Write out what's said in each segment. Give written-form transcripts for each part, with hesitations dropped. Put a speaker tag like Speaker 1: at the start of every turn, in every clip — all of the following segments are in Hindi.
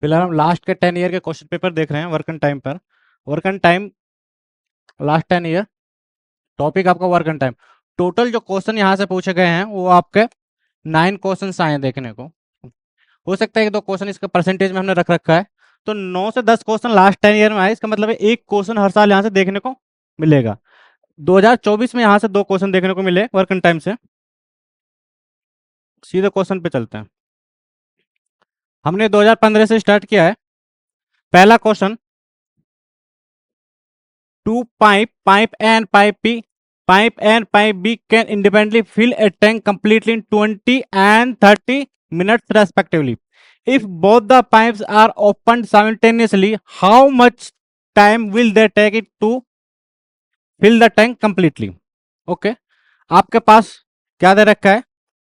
Speaker 1: फिलहाल हम लास्ट के 10 ईयर के क्वेश्चन पेपर देख रहे हैं वर्क एंड टाइम पर। Work and time, last 10 year, topic आपका वर्क एंड टाइम। टोटल जो क्वेश्चन यहाँ से पूछे गए हैं वो आपके 9 क्वेश्चन आए हैं देखने को। हो सकता है कि 2 क्वेश्चन इसका परसेंटेज में हमने रख रखा है, तो 9 से 10 क्वेश्चन लास्ट 10 ईयर में आए। इसका मतलब है एक क्वेश्चन हर साल यहाँ से देखने को मिलेगा। 2024 में यहाँ से 2 क्वेश्चन देखने को मिले वर्क एंड टाइम से। सीधे क्वेश्चन पे चलते हैं। हमने 2015 से स्टार्ट किया है। पहला question, two pipe and pipe B can independently fill a tank completely in 20 and 30 minutes respectively. If both the pipes are opened simultaneously, how much time will they take it to fill the tank completely? Okay, आपके पास क्या दे रखा है?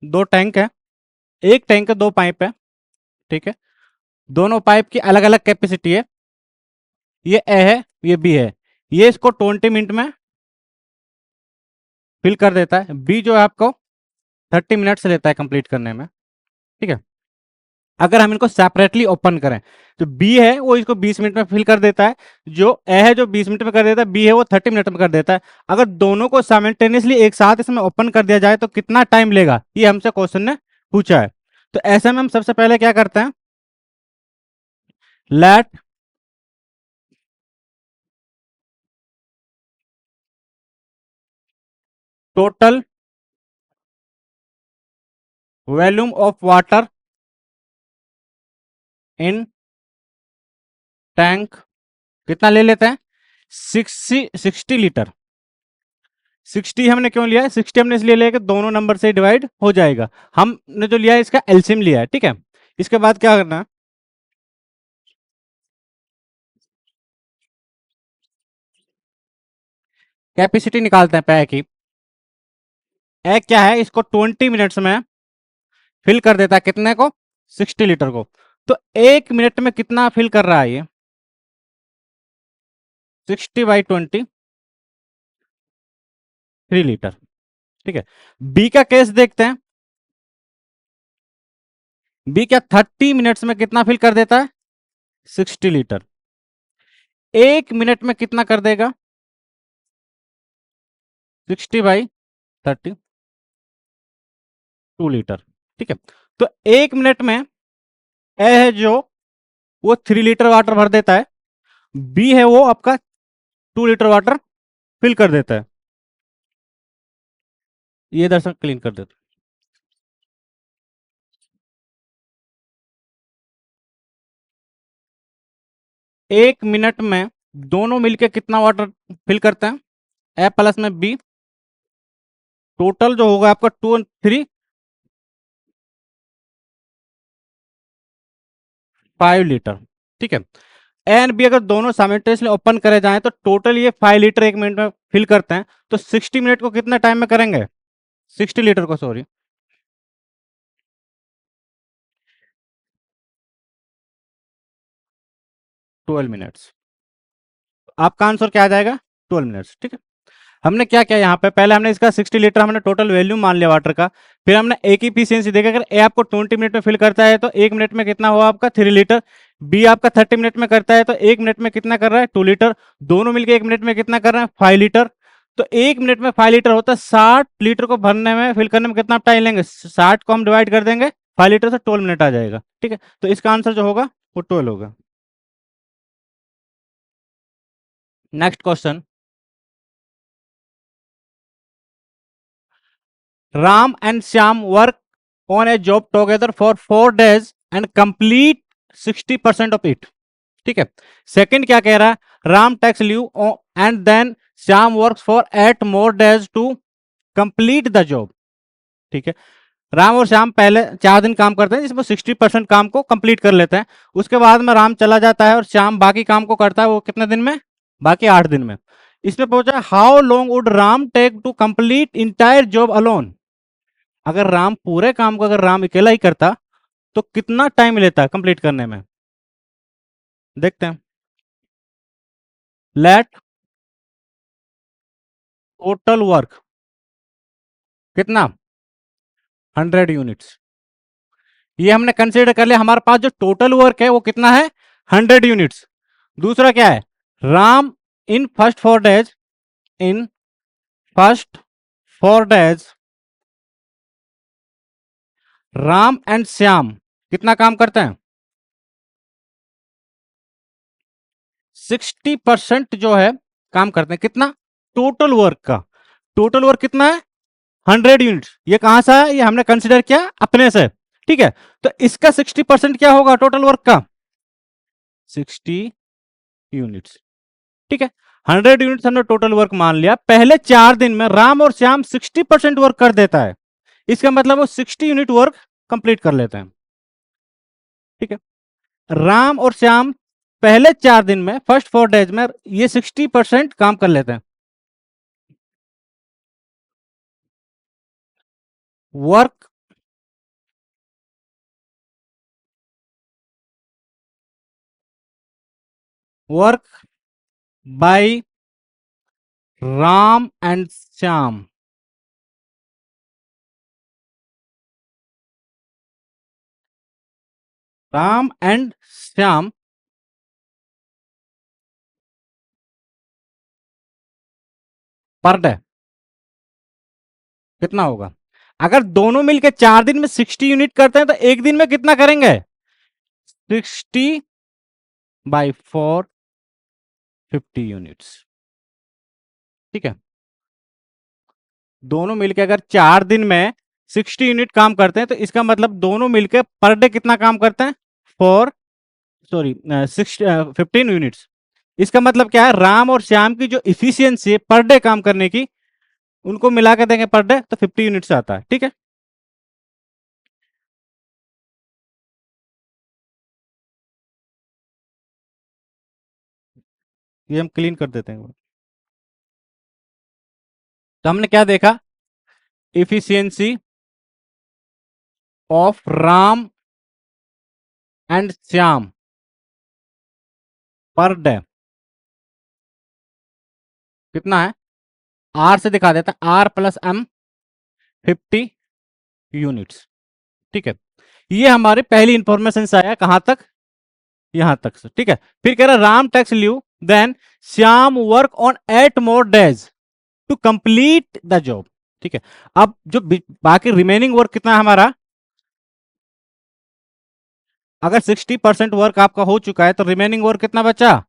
Speaker 1: 2 टैंक है, एक टैंक के 2 पाइप है, ठीक है। दोनों पाइप की अलग अलग कैपेसिटी है। ये ए है, ये बी है। ये इसको 20 मिनट में फिल कर देता है। बी जो है आपको 30 मिनट से लेता है कंप्लीट करने में, ठीक है। अगर हम इनको सेपरेटली ओपन करें तो बी है वो इसको 20 मिनट में फिल कर देता है, जो ए है जो 20 मिनट में कर देता है, बी है वो 30 मिनट में कर देता है। अगर दोनों को साइमल्टेनियसली एक साथ इसमें ओपन कर दिया जाए तो कितना टाइम लेगा, ये हमसे क्वेश्चन ने पूछा है। तो ऐसे में हम सबसे पहले क्या करते हैं, let total volume of water in tank कितना ले लेते हैं, 60 लीटर। 60 हमने क्यों लिया है, 60 हमने इसलिए लिया कि दोनों नंबर से डिवाइड हो जाएगा। हमने जो लिया है इसका एलसीएम लिया है, ठीक है। इसके बाद क्या करना है, कैपेसिटी निकालते हैं पैक की। ए क्या है, इसको 20 मिनट्स में फिल कर देता है, कितने को, 60 लीटर को। तो 1 मिनट में कितना फिल कर रहा है ये, 60/20, 3 लीटर, ठीक है। बी का केस देखते हैं। बी क्या 30 मिनट्स में कितना फिल कर देता है, 60 लीटर। 1 मिनट में कितना कर देगा, 60/30, 2 लीटर, ठीक है। तो 1 मिनट में ए है जो वो 3 लीटर वाटर भर देता है, बी है वो आपका 2 लीटर वाटर फिल कर देता है। ये दर्शक क्लीन कर देता 1 मिनट में दोनों मिलके कितना वाटर फिल करते हैं, ए प्लस में बी, टोटल जो होगा आपका 2 और 3, 5 लीटर, ठीक है। ए एंड बी अगर दोनों साइमल्टेनियसली ओपन करे जाएं तो टोटल ये 5 लीटर 1 मिनट में फिल करते हैं। तो 60 मिनट को कितना टाइम में करेंगे, 60 लीटर को, सॉरी, 12 मिनट्स। आपका आंसर क्या आ जाएगा, 12 मिनट्स, ठीक है। हमने क्या किया यहाँ पे, पहले हमने इसका 60 लीटर हमने टोटल वैल्यू मान लिया वाटर का। फिर हमने ए की इफिशियंसी देखा, अगर ए आपको 20 मिनट में फिल करता है तो 1 मिनट में कितना हुआ आपका, 3 लीटर। बी आपका 30 मिनट में करता है तो 1 मिनट में कितना कर रहा है, 2 लीटर। दोनों मिलकर 1 मिनट में कितना कर रहे हैं, 5 लीटर। तो 1 मिनट में 5 लीटर होता है, 60 लीटर को भरने में, फिल करने में कितना टाइम लेंगे, 60 को हम डिवाइड कर देंगे 5 लीटर से, 12 मिनट आ जाएगा, ठीक है। तो इसका आंसर जो होगा वो 12 होगा। Next question, Ram and Shyam work on a job together for 4 days and complete 60% of it, ठीक है। सेकंड क्या कह रहा है, Ram takes leave and then Shyam works for 8 more days to complete the job, ठीक है। राम और श्याम पहले 4 दिन काम करते हैं जिसमें 60% काम को कंप्लीट कर लेते हैं। उसके बाद में राम चला जाता है और श्याम बाकी काम को करता है, वो कितने दिन में, बाकी 8 दिन में। इसमें पूछा how long would Ram take to complete entire job alone. अगर राम पूरे काम को अगर राम अकेला ही करता तो कितना टाइम लेता कंप्लीट करने में, देखते हैं। लेट टोटल वर्क कितना, 100 यूनिट्स। ये हमने कंसिडर कर लिया, हमारे पास जो टोटल वर्क है वो कितना है, 100 यूनिट्स। दूसरा क्या है, Ram in first 4 days, in first 4 days Ram and Shyam कितना काम करते हैं, 60% जो है काम करते हैं, कितना, टोटल वर्क का। टोटल वर्क कितना है, 100 यूनिट्स। ये कहां से है, ये हमने कंसिडर किया अपने से, ठीक है। तो इसका 60% क्या होगा टोटल वर्क का, 60 यूनिट्स, ठीक है। 100 यूनिट्स हमने टोटल वर्क मान लिया। पहले 4 दिन में राम और श्याम 60% वर्क कर देता है, इसका मतलब वो 60 यूनिट वर्क कंप्लीट कर लेते हैं, ठीक है। राम और श्याम पहले 4 दिन में, फर्स्ट 4 डेज में ये 60% काम कर लेते हैं। Work work by Ram and Shyam, Ram and Shyam per day कितना होगा। अगर दोनों मिलकर 4 दिन में 60 यूनिट करते हैं तो एक दिन में कितना करेंगे, 60/4, 50 यूनिट्स, ठीक है। दोनों मिलकर अगर 4 दिन में 60 यूनिट काम करते हैं तो इसका मतलब दोनों मिलकर पर डे कितना काम करते हैं, 15 यूनिट्स। इसका मतलब क्या है, राम और श्याम की जो इफिशियंसी है पर डे काम करने की, उनको मिला के देंगे पर डे तो 50 यूनिट्स आता है, ठीक है। ये हम क्लीन कर देते हैं। तो हमने क्या देखा, efficiency of Ram and Shyam per day कितना है, आर से दिखा देता है, R+M, 50 यूनिट्स, ठीक है। ये हमारी पहली इंफॉर्मेशन से आया, कहां तक, यहां तक से, ठीक है। फिर कह रहा Ram takes leave, then Shyam work on 8 more days to complete the job, ठीक है। अब जो बाकी रिमेनिंग वर्क कितना है हमारा, अगर 60% वर्क आपका हो चुका है तो रिमेनिंग वर्क कितना बचा,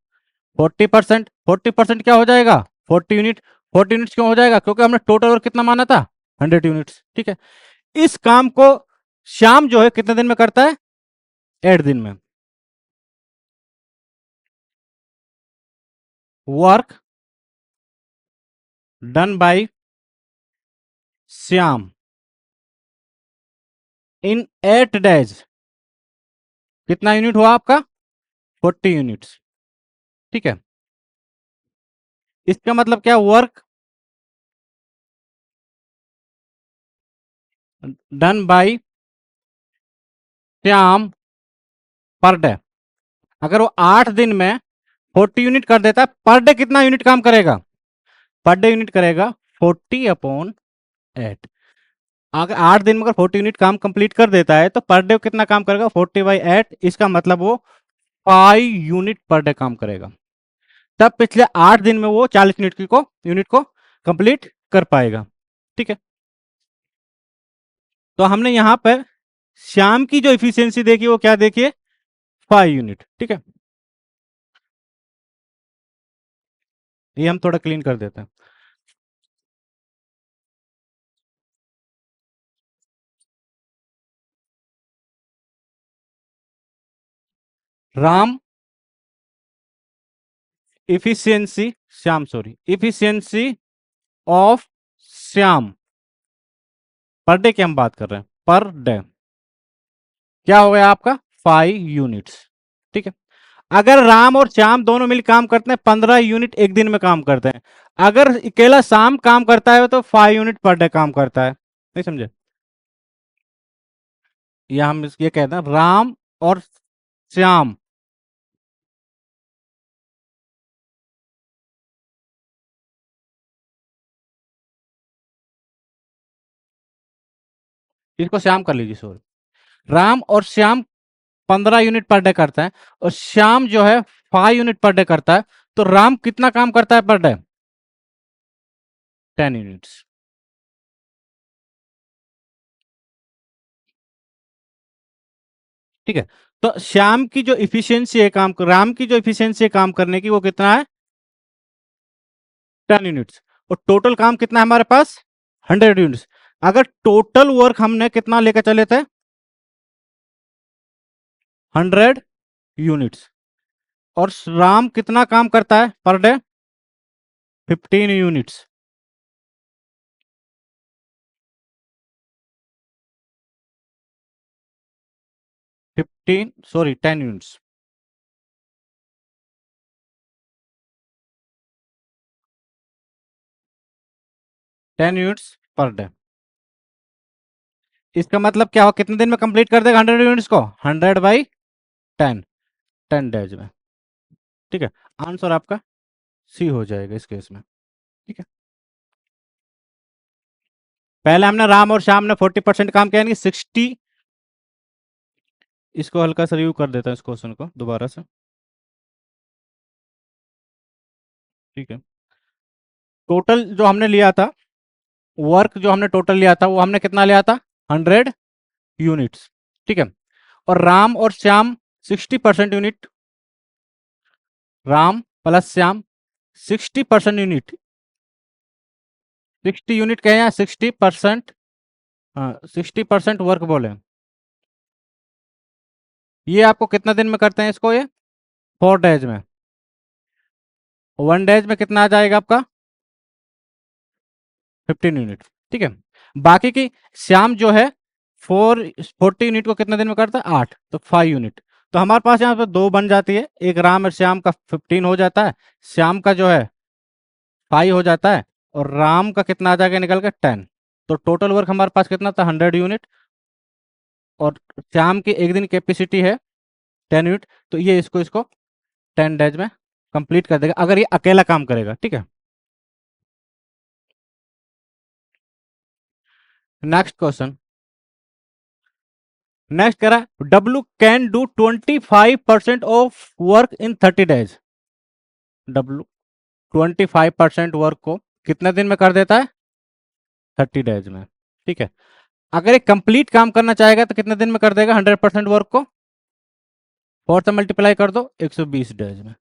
Speaker 1: 40%। 40% क्या हो जाएगा, 40 यूनिट। 40 यूनिट्स क्यों हो जाएगा, क्योंकि हमने टोटल वर्क कितना माना था, 100 यूनिट्स, ठीक है। इस काम को शाम जो है कितने दिन में करता है, 8 दिन में। Work done by Shyam in 8 days कितना यूनिट हुआ आपका, 40 यूनिट्स, ठीक है। इसका मतलब क्या, work done by Shyam per day. अगर वो 8 दिन में 40 यूनिट कर देता है, पर डे कितना यूनिट काम करेगा, पर डे यूनिट करेगा 40/8। अगर 8 दिन में अगर 40 यूनिट काम कंप्लीट कर देता है तो पर डे कितना काम करेगा, 40/8। इसका मतलब वो 5 यूनिट पर डे काम करेगा। तब पिछले 8 दिन में वो 40 यूनिट को कंप्लीट कर पाएगा, ठीक है। तो हमने यहां पर शाम की जो इफिशियंसी देखी वो क्या देखिए, 5 यूनिट, ठीक है। ये हम थोड़ा क्लीन कर देते हैं। Ram efficiency, Shyam sorry, efficiency of Shyam per day की हम बात कर रहे हैं, पर डे क्या हो गया आपका, 5 यूनिट्स, ठीक है। अगर राम और श्याम दोनों मिल काम करते हैं, 15 यूनिट एक दिन में काम करते हैं। अगर अकेला शाम काम करता है तो 5 यूनिट पर डे काम करता है, नहीं समझे। या हम ये कहते हैं राम और श्याम, इसको श्याम कर लीजिए, सॉरी। राम और श्याम 15 यूनिट पर डे करता है और श्याम जो है 5 यूनिट पर डे करता है, तो राम कितना काम करता है पर डे? 10 यूनिट्स। ठीक है, तो श्याम की जो इफिशियंसी है राम की जो इफिशियंसी है काम करने की, वो कितना है? 10 यूनिट्स। और टोटल काम कितना है हमारे पास? 100 यूनिट्स। अगर टोटल वर्क हमने कितना लेकर चले थे? 100 यूनिट्स। और राम कितना काम करता है per day? 15 units. 10 units. 10 units per day. इसका मतलब क्या हो, कितने दिन में कंप्लीट कर देगा 100 यूनिट्स को? 100/10, 10 डेज में। ठीक है, आंसर आपका सी हो जाएगा इस केस में। ठीक है, पहले हमने राम और श्याम ने 40% काम किया, यानी 60। इसको हल्का सा रिव्यू कर देता हूँ इस क्वेश्चन को दोबारा से। ठीक है, टोटल जो हमने लिया था, वर्क जो हमने टोटल लिया था, वो हमने कितना लिया था? 100 यूनिट्स। ठीक है, और राम और Shyam 60% unit, Ram plus Shyam 60% unit, 60 unit कहे या 60%? हाँ, 60% वर्क बोले। ये आपको कितना दिन में करते हैं इसको? ये 4 डेज में। 1 डेज में कितना आ जाएगा आपका? 15 यूनिट। ठीक है, बाकी की श्याम जो है 40 यूनिट को कितने दिन में करता है? 8, तो 5 यूनिट। तो हमारे पास यहाँ पे दो बन जाती है, एक राम और श्याम का 15 हो जाता है, श्याम का जो है 5 हो जाता है, और राम का कितना आ जाएगा निकल के? 10। तो टोटल वर्क हमारे पास कितना था? 100 यूनिट। और श्याम की एक दिन कैपेसिटी है 10 यूनिट, तो ये इसको इसको 10 डेज में कंप्लीट कर देगा अगर ये अकेला काम करेगा। ठीक है, नेक्स्ट क्वेश्चन। नेक्स्ट कह रहा है W can do 25% of work in 30 days. W 25% work को कितने दिन में कर देता है? 30 डेज में। ठीक है, अगर एक कंप्लीट काम करना चाहेगा तो कितने दिन में कर देगा 100% वर्क को? 4 से मल्टीप्लाई कर दो, 120 डेज में।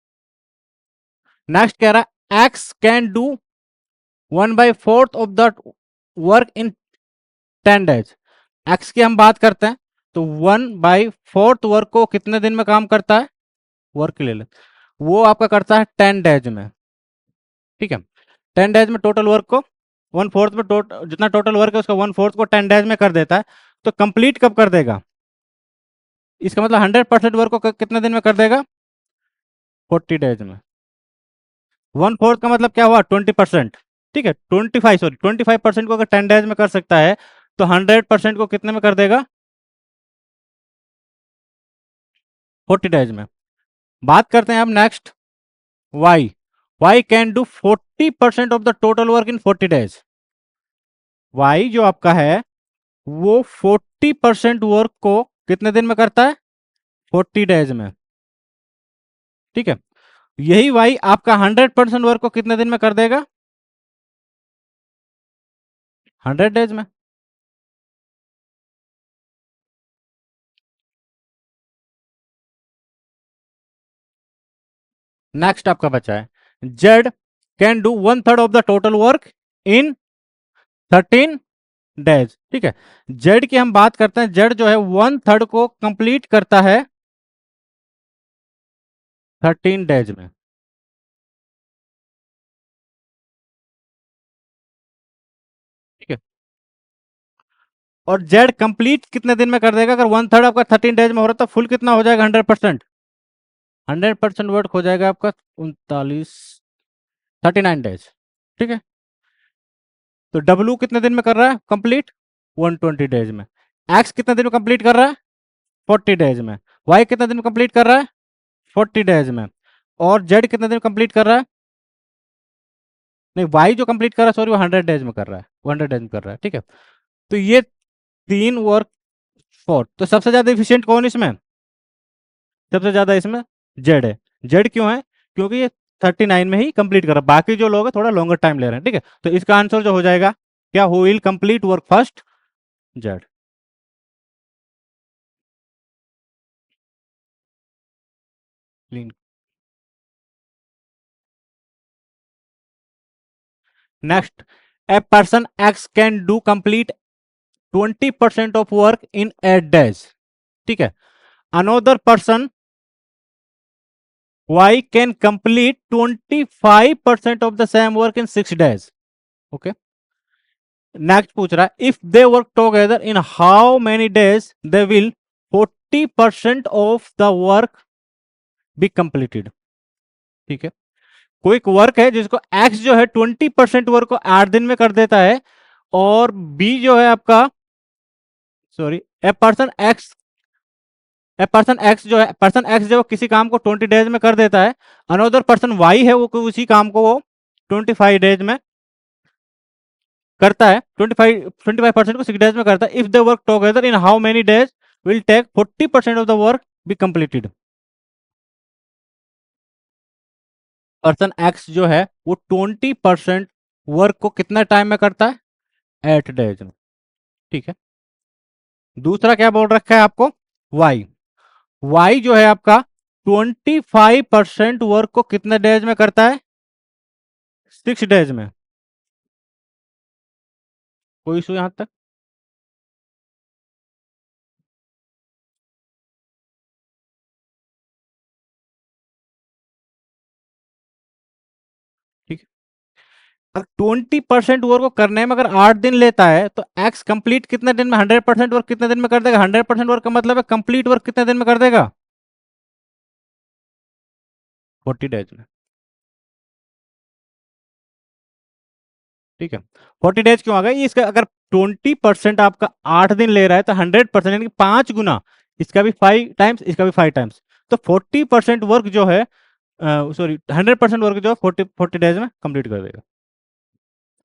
Speaker 1: नेक्स्ट कह रहा है x can do 1/4 of the work in 10 days. X की हम बात करते हैं, तो 1/4 वर्क को कितने दिन में काम करता है? वर्क ले ले, वो आपका करता है 10 डेज में। ठीक है, 10 डेज में टोटल वर्क को 1/4 में जितना टोटल वर्क है उसका 1/4 को 10 डेज में कर देता है। तो कंप्लीट कब कर देगा? इसका मतलब 100% वर्क को कितने दिन में कर देगा? 40 डेज में। 1/4 का मतलब क्या हुआ? 20%। ठीक है, 25% को अगर 10 डेज में कर सकता है, तो 100% को कितने में कर देगा? 40 डेज में। बात करते हैं अब next, Y. Y can do 40% of the total work in 40 days. Y जो आपका है वो 40% वर्क को कितने दिन में करता है? 40 डेज में। ठीक है, यही वाई आपका 100% वर्क को कितने दिन में कर देगा? 100 डेज में। नेक्स्ट आपका बचा है Z can do 1/3 of the total work in 13 days. ठीक है, जेड की हम बात करते हैं, जेड जो है 1/3 को कंप्लीट करता है 13 डेज में। ठीक है, और जेड कंप्लीट कितने दिन में कर देगा? अगर 1/3 आपका 13 डेज में हो रहा है, तो फुल कितना हो जाएगा? 100%। 100% वर्क हो जाएगा आपका 39 डेज। ठीक है, तो डब्ल्यू कितने दिन में कर रहा है कंप्लीट? 120 डेज में। एक्स कितने दिन में कंप्लीट कर रहा है? 40 डेज में। वाई कितने दिन में कंप्लीट कर रहा है? 40 डेज में। और जेड कितने दिन में कंप्लीट कर रहा है? नहीं, वाई जो कंप्लीट कर रहा है, सॉरी, वो 100 डेज में कर रहा है, 100 डेज में कर रहा है। ठीक है, तो ये तीन वर्क 4, तो सबसे ज्यादा एफिशिएंट कौन इसमें? सबसे ज्यादा इसमें जेड है। जेड क्यों है? क्योंकि ये 39 में ही कंप्लीट कर रहा है, बाकी जो लोग हैं थोड़ा लॉन्गर टाइम ले रहे हैं। ठीक है, तो इसका आंसर जो हो जाएगा क्या, who will complete work first? Z. Next, a person X can do complete 20% of work in 8 days। ठीक है, another person Y can complete 25% of the same work in 6 days। Okay, next पूछ रहा है, if they work together in how many days they will 40% of the work be completed. ठीक है, कोई एक वर्क है जिसको एक्स जो है 20% वर्क को 8 दिन में कर देता है, और बी जो है आपका, सॉरी, ए पर्सन एक्स, ए पर्सन एक्स जो है, पर्सन एक्स जो किसी काम को 20 डेज में कर देता है, अनदर पर्सन वाई है वो उसी काम को वो 25 डेज में करता है, 25% को 6 डेज में करता है। If they work together in how many days will take 40% of the work be completed. Person X जो है वो 20% वर्क को कितना टाइम में करता है? 8 डेज में। ठीक है, दूसरा क्या बोल रखा है आपको? वाई। वाई जो है आपका 25% वर्क को कितने डेज में करता है? 6 डेज में। कोई इशू यहां तक? ठीक है, अगर 20% वर्क को करने में अगर 8 दिन लेता है, तो एक्स कंप्लीट कितने दिन में, 100% वर्क कितने दिन में कर देगा? 100% वर्क का मतलब है कंप्लीट वर्क कितने दिन में कर देगा? 40 डेज में। ठीक है, 40 डेज क्यों आ गया? ये इसका अगर 20% आपका 8 दिन ले रहा है, तो 100% यानी कि 5 गुना, इसका भी 5 टाइम्स, इसका भी 5 टाइम्स, तो 40% वर्क जो है, सॉरी 100% वर्क जो है 40 डेज में कंप्लीट कर देगा।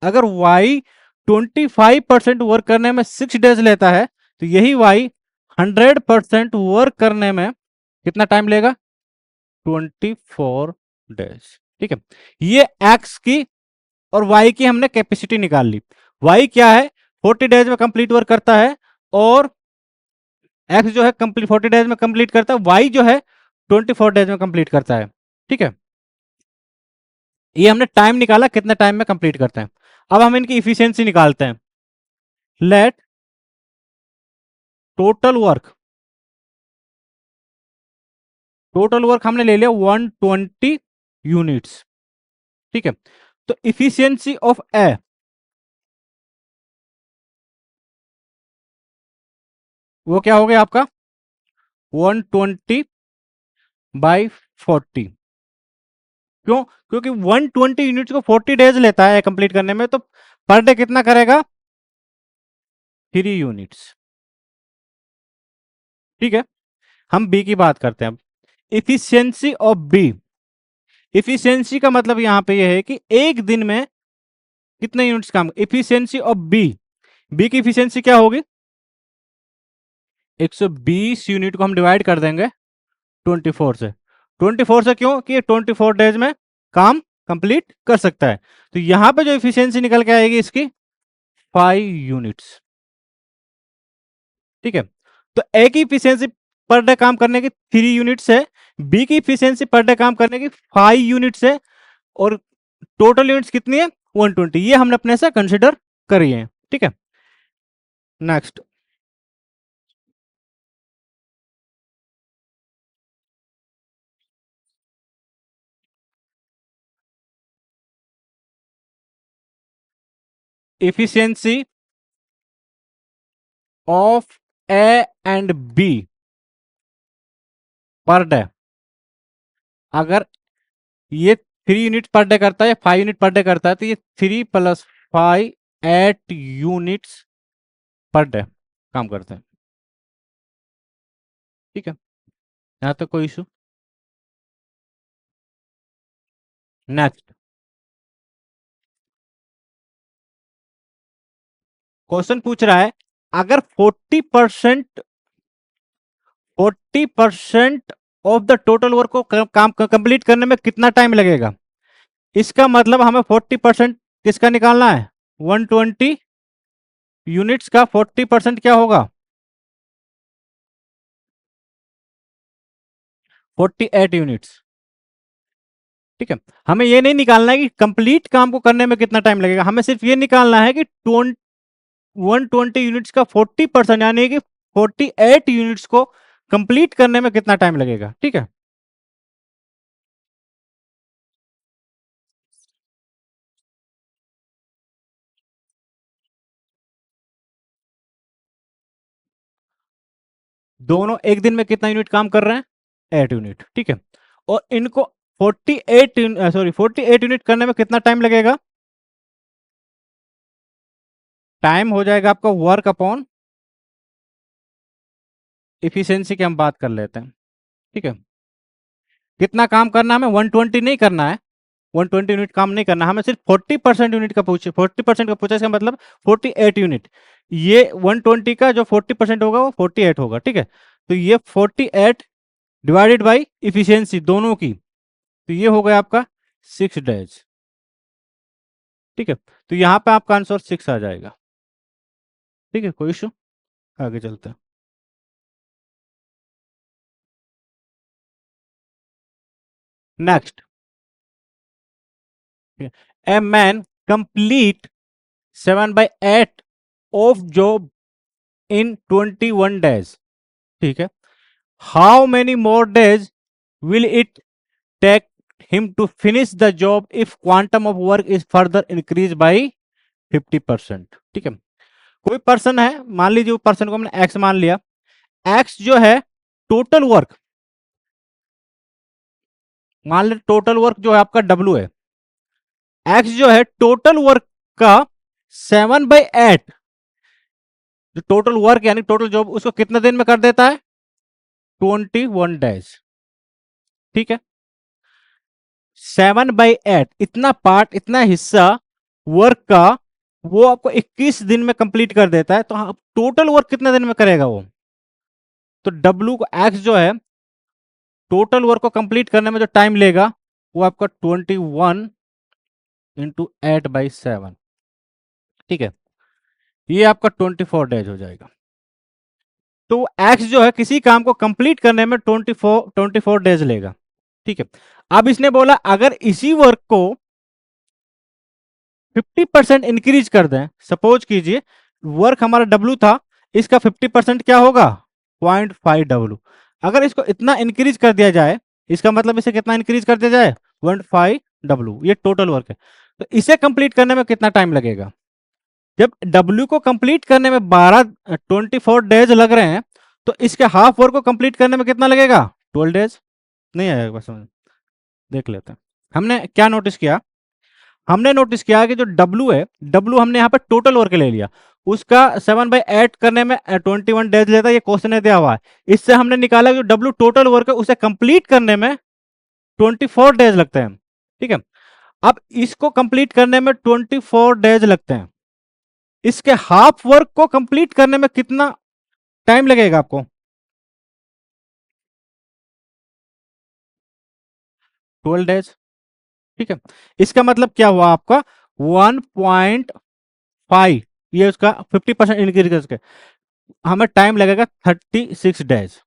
Speaker 1: अगर वाई 25% वर्क करने में 6 डेज लेता है, तो यही वाई 100% वर्क करने में कितना टाइम लेगा? 24 डेज। ठीक है, ये एक्स की और वाई की हमने कैपेसिटी निकाल ली। वाई क्या है? 40 डेज में कंप्लीट वर्क करता है, और एक्स जो है कंप्लीट 40 डेज में कंप्लीट करता है, वाई जो है 24 डेज में कंप्लीट करता है। ठीक है, ये हमने टाइम निकाला कितने टाइम में कंप्लीट करते हैं। अब हम इनकी इफिशियंसी निकालते हैं। Let total work, total work हमने ले लिया 120 यूनिट्स। ठीक है, तो इफिशियंसी ऑफ ए, वो क्या हो गया आपका? 120/40। क्यों? क्योंकि 120 यूनिट्स को 40 डेज लेता है कंप्लीट करने में, तो पर डे कितना करेगा? 3 यूनिट्स। ठीक है, हम बी की बात करते हैं अब। इफिशियंसी ऑफ बी, इफिशियंसी का मतलब यहां पे ये है कि एक दिन में कितने यूनिट्स काम। इफिशियंसी ऑफ बी, बी की इफिशियंसी क्या होगी? 120 यूनिट को हम डिवाइड कर देंगे 24 से। 24 से क्यों? कि 24 डेज में काम कंप्लीट कर सकता है। तो यहां पे जो इफिशियंसी निकल के आएगी इसकी 5 यूनिट्स। ठीक है, तो ए की इफिशियंसी पर डे काम करने की 3 यूनिट्स है, बी की इफिशियंसी पर डे काम करने की 5 यूनिट्स है, और टोटल यूनिट्स कितनी है? 120। ये हमने अपने से कंसिडर करी है। ठीक है, next, efficiency of A and B per day, अगर ये 3 यूनिट पर डे करता है, 5 यूनिट पर डे करता है, तो ये 3 + 5 8 यूनिट्स पर डे काम करते हैं। ठीक है, यहां तक कोई इशू? नेक्स्ट क्वेश्चन पूछ रहा है, अगर 40% 40% ऑफ द टोटल वर्क को काम कंप्लीट करने में कितना टाइम लगेगा? इसका मतलब हमें 40% किसका निकालना है? 120 यूनिट्स का 40% क्या होगा? 48 यूनिट्स। ठीक है, हमें ये नहीं निकालना है कि कंप्लीट काम को करने में कितना टाइम लगेगा, हमें सिर्फ ये निकालना है कि 120 यूनिट्स का 40% यानी कि 48 यूनिट्स को कंप्लीट करने में कितना टाइम लगेगा। ठीक है, दोनों एक दिन में कितना यूनिट काम कर रहे हैं? 8 यूनिट। ठीक है, और इनको 48 यूनिट करने में कितना टाइम लगेगा? टाइम हो जाएगा आपका वर्क अपॉन इफिशियंसी की हम बात कर लेते हैं। ठीक है, कितना काम करना है हमें? 120 नहीं करना है, 120 यूनिट काम नहीं करना, हमें सिर्फ 40% यूनिट का पूछे, 40% का पूछा, इसका मतलब 48 यूनिट। ये 120 का जो 40% होगा वो 48 होगा। ठीक है, तो ये 48 डिवाइडेड बाई इफिशियंसी दोनों की, तो ये हो गया आपका 6 डेज। ठीक है, तो यहां पे आपका आंसर 6 आ जाएगा। ठीक है, कोई इशू? आगे चलते हैं। Next, a man complete 7/8 of job in 21 days. ठीक है, how many more days will it take him to finish the job if quantum of work is further increased by 50%? ठीक है, कोई पर्सन है, मान लीजिए वो पर्सन को हमने एक्स मान लिया। एक्स जो है टोटल वर्क, मान लीजिए टोटल वर्क जो है आपका डब्ल्यू है। एक्स जो है टोटल वर्क का 7/8, जो टोटल वर्क यानी टोटल जॉब, उसको कितने दिन में कर देता है? 21 डेज। ठीक है, 7/8 इतना पार्ट, इतना हिस्सा वर्क का वो आपको 21 दिन में कंप्लीट कर देता है, तो टोटल वर्क कितने दिन में करेगा वो? तो डब्ल्यू को एक्स जो है टोटल वर्क को कंप्लीट करने में जो टाइम लेगा वो आपका 21 इंटू 8/7। ठीक है, ये आपका 24 डेज हो जाएगा। तो एक्स जो है किसी काम को कंप्लीट करने में 24 डेज लेगा। ठीक है, अब इसने बोला अगर इसी वर्क को 50% इंक्रीज कर दें, सपोज कीजिए वर्क हमारा डब्ल्यू था, इसका 50% क्या होगा? 0.5 डब्ल्यू। अगर इसको इतना इंक्रीज कर दिया जाए, इसका मतलब इसे कितना इंक्रीज कर दिया जाए? 0.5 डब्ल्यू। ये टोटल वर्क है, तो इसे कंप्लीट करने में कितना टाइम लगेगा? जब डब्ल्यू को कंप्लीट करने में 24 डेज लग रहे हैं, तो इसके हाफ वर्क को कंप्लीट करने में कितना लगेगा? 12 डेज। नहीं आएगा बस समझ, देख लेते हैं। हमने क्या नोटिस किया? हमने नोटिस किया कि जो डब्ल्यू है, डब्ल्यू हमने यहाँ पे टोटल वर्क ले लिया, उसका 7/8 करने में 21 डेज लेता है, ये क्वेश्चन है दिया हुआ है। इससे हमने निकाला कि जो डब्ल्यू टोटल वर्क है उसे कंप्लीट करने में 24 डेज लगते हैं। ठीक है, अब इसको कंप्लीट करने में 24 डेज लगते हैं, इसके हाफ वर्क को कंप्लीट करने में कितना टाइम लगेगा आपको? 12 डेज। ठीक है, इसका मतलब क्या हुआ आपका? 1.5, ये उसका 50% इंक्रीज करके हमें टाइम लगेगा 36 डेज।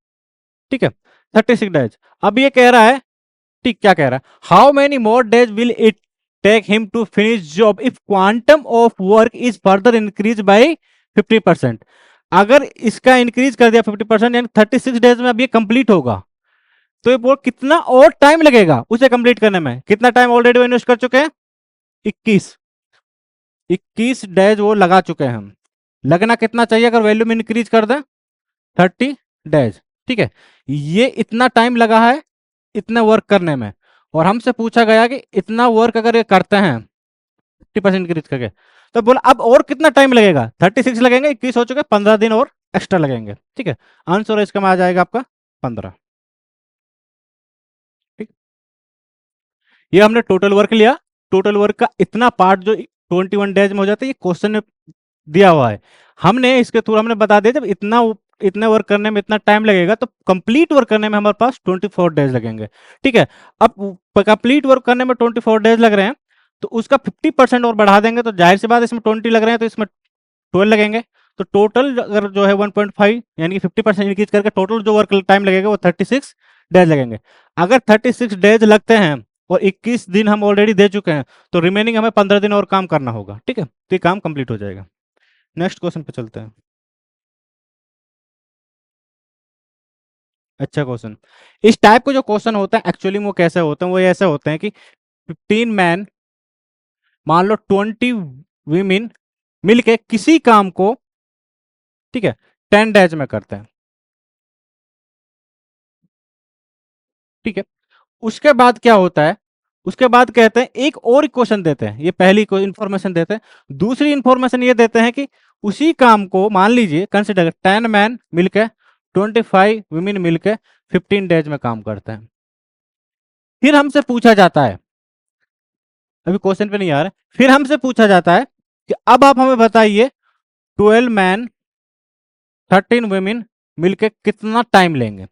Speaker 1: ठीक है, 36 डेज। अब ये कह रहा है, ठीक क्या कह रहा है? How many more days will it take him to finish job if quantum of work is further increase by 50%? अगर इसका इंक्रीज कर दिया 50% यानी 36 डेज में अब ये कंप्लीट होगा, तो ये बोल कितना और टाइम लगेगा उसे कंप्लीट करने में? कितना टाइम ऑलरेडी इन्वेस्ट कर चुके हैं? 21 डेज वो लगा चुके हैं हम। लगना कितना चाहिए अगर वैल्यू में इंक्रीज कर दें? 30 डेज। ठीक है, ये इतना टाइम लगा है इतना वर्क करने में, और हमसे पूछा गया कि इतना वर्क अगर ये करते हैं 50% इंक्रीज करके, तो बोला अब और कितना टाइम लगेगा? 36 लगेंगे, 21 हो चुके, 15 दिन और एक्स्ट्रा लगेंगे। ठीक है, आंसर इसका में आ जाएगा आपका 15। ठीक, ये हमने टोटल वर्क लिया, टोटल वर्क का इतना पार्ट जो 21 डेज में हो जाता है, ये क्वेश्चन में दिया हुआ है। हमने इसके थ्रू हमने बता दिया जब इतना इतने वर्क करने में इतना टाइम लगेगा, तो कंप्लीट वर्क करने में हमारे पास 24 डेज लगेंगे। ठीक है, अब कंप्लीट वर्क करने में 24 डेज लग रहे हैं, तो उसका 50% और बढ़ा देंगे, तो जाहिर सी बात इसमें 20 लग रहे हैं, तो इसमें 12 लगेंगे। तो टोटल अगर जो है 1.5 यानी कि 50% इंक्रीज करके टोटल जो वर्क टाइम लगेगा वो 36 डेज लगेंगे। अगर 36 डेज लगते हैं और 21 दिन हम ऑलरेडी दे चुके हैं, तो रिमेनिंग हमें 15 दिन और काम करना होगा। ठीक है, तो ये काम कंप्लीट हो जाएगा। नेक्स्ट क्वेश्चन पे चलते हैं। अच्छा क्वेश्चन। इस टाइप के जो क्वेश्चन होते हैं एक्चुअली वो कैसे होते हैं, वो ऐसे होते हैं कि 15 मैन, मान लो 20 वीमेन मिलके किसी काम को, ठीक है, 10 डेज में करते हैं। ठीक है, उसके बाद क्या होता है, उसके बाद कहते हैं एक और इक्वेशन देते हैं, ये पहली इंफॉर्मेशन देते हैं। दूसरी इंफॉर्मेशन ये देते हैं कि उसी काम को मान लीजिए कंसिडर 10 मैन मिलके 25 वुमेन मिलके 15 डेज में काम करते हैं। फिर हमसे पूछा जाता है, अभी क्वेश्चन पे नहीं आ रहा, फिर हमसे पूछा जाता है कि अब आप हमें बताइए 12 मैन 13 वुमेन मिलके कितना टाइम लेंगे।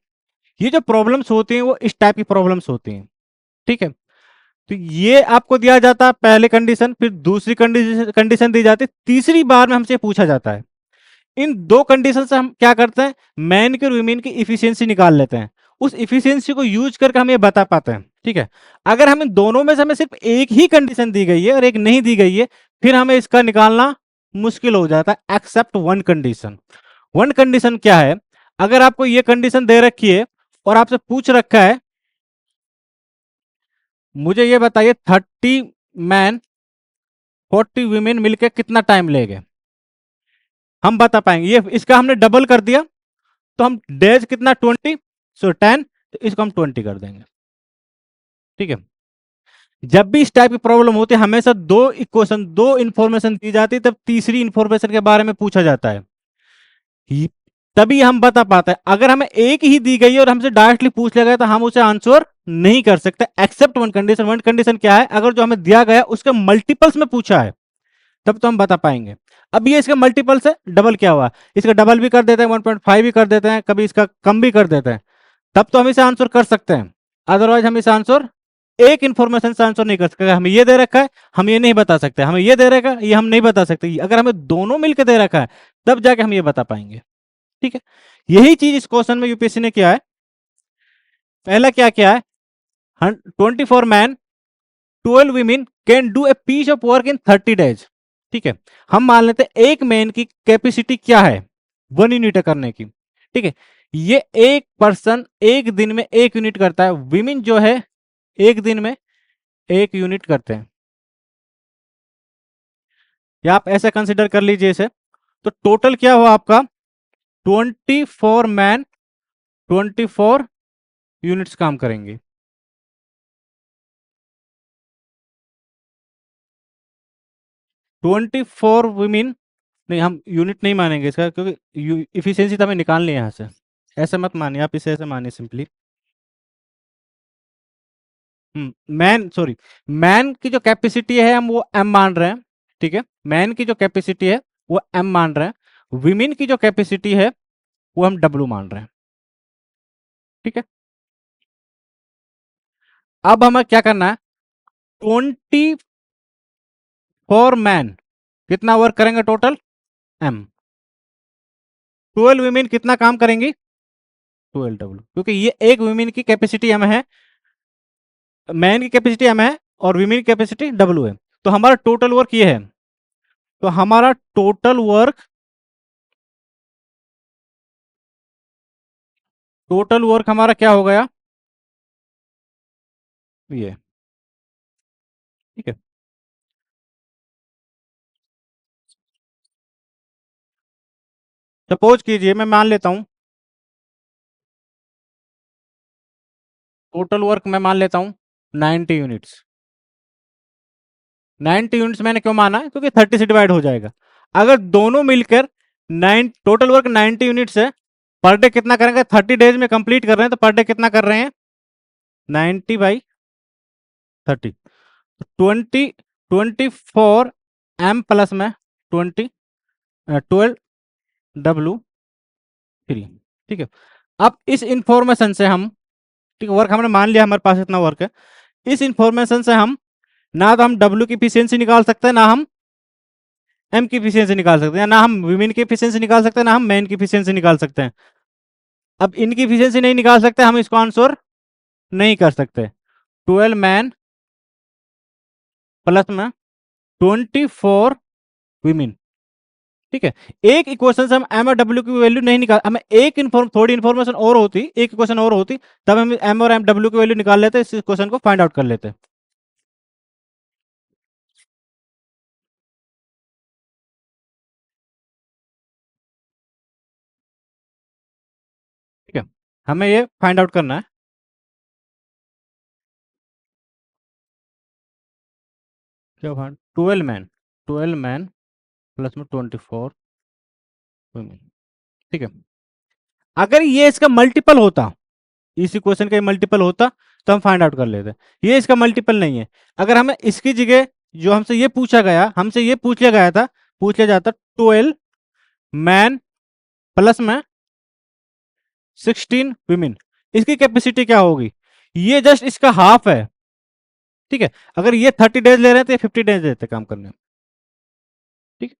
Speaker 1: ये जो प्रॉब्लम्स होती हैं वो इस टाइप की प्रॉब्लम्स होती हैं। ठीक है, तो ये आपको दिया जाता है पहले कंडीशन, फिर दूसरी कंडीशन दी जाती है, तीसरी बार में हमसे पूछा जाता है। इन दो कंडीशन से हम क्या करते हैं, मैन की और वीमेन की इफिशियंसी निकाल लेते हैं, उस इफिशियंसी को यूज करके हम ये बता पाते हैं। ठीक है, अगर हमें दोनों में से हमें सिर्फ एक ही कंडीशन दी गई है और एक नहीं दी गई है, फिर हमें इसका निकालना मुश्किल हो जाता है, except one condition. One condition क्या है, अगर आपको ये कंडीशन दे रखी है और आपसे पूछ रखा है मुझे ये बताइए 30 मैन 40 वीमेन मिलकर कितना टाइम लेंगे, हम बता पाएंगे। ये इसका हमने डबल कर दिया, तो हम डेज कितना 20, सो 10, तो इसको हम 20 कर देंगे। ठीक है, जब भी इस टाइप की प्रॉब्लम होती है हमेशा दो इक्वेशन, दो इंफॉर्मेशन दी जाती है, तब तीसरी इंफॉर्मेशन के बारे में पूछा जाता है, तभी हम बता पाते हैं। अगर हमें एक ही दी गई है और हमसे डायरेक्टली पूछ लिया गया तो हम उसे आंसर नहीं कर सकते, except one condition. One condition क्या है, अगर जो हमें दिया गया उसके मल्टीपल्स में पूछा है तब तो हम बता पाएंगे। अब ये इसके मल्टीपल्स है, डबल क्या हुआ, इसका डबल भी कर देते हैं, 1.5 भी कर देते हैं, कभी इसका कम भी कर देते हैं, तब तो हम इसे आंसर कर सकते हैं। अदरवाइज हम इस आंसर एक इंफॉर्मेशन से आंसर नहीं कर सकते। हमें ये दे रखा है हम ये नहीं बता सकते, हमें ये दे रखा है ये हम नहीं बता सकते, अगर हमें दोनों मिलकर दे रखा है तब जाके हम ये बता पाएंगे। ठीक है, यही चीज इस क्वेश्चन में यूपीएससी ने किया है। पहला क्या क्या है, 24 man 12 women can do a piece of work in 30 days. ठीक है, हम मान लेते हैं एक मैन की कैपेसिटी क्या है, 1 यूनिट करने की। ठीक है, ये एक पर्सन एक दिन में 1 यूनिट करता है, वीमेन जो है एक दिन में 1 यूनिट करते हैं, या आप ऐसा कंसिडर कर लीजिए इसे। तो टोटल क्या हुआ आपका, 24 मैन 24 यूनिट्स काम करेंगे। 24 वुमेन, नहीं हम यूनिट नहीं मानेंगे इसका, क्योंकि इफिशियंसी तो हमें निकालनी है यहाँ से, ऐसे मत मानिए आप, इसे ऐसे मानिए सिंपली। मैन सॉरी, मैन की जो कैपेसिटी है हम वो एम मान रहे हैं। ठीक है, मैन की जो कैपेसिटी है वो एम मान रहे हैं, विमेन की जो कैपेसिटी है वो हम डब्ल्यू मान रहे हैं। ठीक है, अब हमें क्या करना है, 24 मैन कितना वर्क करेंगे टोटल, एम। 12 वीमेन कितना काम करेंगी, 12 डब्ल्यू, क्योंकि ये एक वीमेन की कैपेसिटी एम है, मैन की कैपेसिटी एम है और वीमेन की कैपेसिटी डब्ल्यू है, तो हमारा टोटल वर्क ये है। तो हमारा टोटल वर्क हमारा क्या हो गया, ये। ठीक है, सपोज कीजिए मैं मान लेता हूं, टोटल वर्क मैं मान लेता हूं 90 यूनिट्स। 90 यूनिट्स मैंने क्यों माना है, क्योंकि 30 से डिवाइड हो जाएगा। अगर दोनों मिलकर 9 टोटल वर्क 90 यूनिट्स है, पर डे कितना करेंगे, 30 डेज में कंप्लीट कर रहे हैं, तो पर डे कितना कर रहे हैं, 90/30, 24 एम प्लस में 20 12 डब्ल्यू 3। ठीक है, अब इस इंफॉर्मेशन से हम, ठीक है, वर्क हमने मान लिया हमारे पास इतना वर्क है, इस इंफॉर्मेशन से हम ना तो हम डब्ल्यू की इफिशियंसी निकाल सकते हैं, ना हम एम की इफिशियंसी निकाल सकते हैं, ना हम विमेन की इफिशियंसी निकाल सकते हैं, ना हम मैन की इफिशियंसी निकाल सकते हैं। अब इनकी इफिशियंसी नहीं निकाल सकते, हम इसको आंसर नहीं कर सकते। 12 मैन प्लस में 24 विमेन। ठीक है, एक इक्वेशन से हम एम और डब्ल्यू की वैल्यू नहीं निकाल, हमें एक थोड़ी इन्फॉर्मेशन और होती, एक इक्वेशन और होती, तब हम एम और एम डब्ल्यू की वैल्यू निकाल लेते, इस इक्वेशन को फाइंड आउट कर लेते। ठीक है, हमें ये फाइंड आउट करना है। क्या फाइंड, 12 मैन प्लस में 24 वुमेन। ठीक है, अगर ये इसका मल्टीपल होता, इस इक्वेशन का मल्टीपल होता, तो हम फाइंड आउट कर लेते। ये इसका मल्टीपल नहीं है। अगर हमें इसकी जगह जो हमसे ये पूछा गया, हमसे ये पूछा गया था, पूछा जाता 12 मैन प्लस में 16 विमेन, इसकी कैपेसिटी क्या होगी, ये जस्ट इसका हाफ है। ठीक है, अगर ये 30 डेज ले रहे हैं तो ये 50 डेज लेते हैं काम करने में। ठीक है,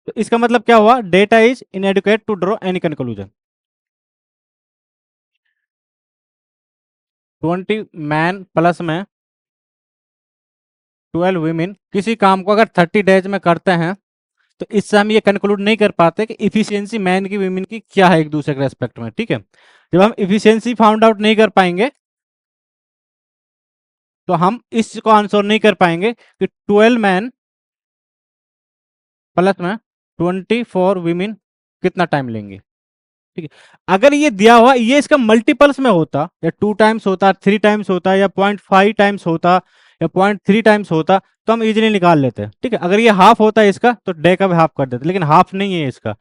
Speaker 1: तो इसका मतलब क्या हुआ, data is inadequate to draw any conclusion. 20 man plus में 12 वीमेन किसी काम को अगर 30 डेज में करते हैं, तो इससे हम ये कंक्लूड नहीं कर पाते कि इफिशियंसी मैन की वीमेन की क्या है एक दूसरे के रेस्पेक्ट में। ठीक है, जब हम इफिशियंसी फाउंड आउट नहीं कर पाएंगे, तो हम इसको आंसर नहीं कर पाएंगे कि 12 मैन प्लस में 24 वीमेन कितना टाइम लेंगे। ठीक है, अगर ये दिया हुआ, ये इसका मल्टीपल्स में होता, या 2 टाइम्स होता, 3 टाइम्स होता, या 0.5 टाइम्स होता, या 0.3 टाइम्स होता, तो हम इजीली निकाल लेते हैं। ठीक है, अगर ये हाफ होता है इसका, तो डे का भी हाफ कर देते, लेकिन हाफ नहीं है इसका,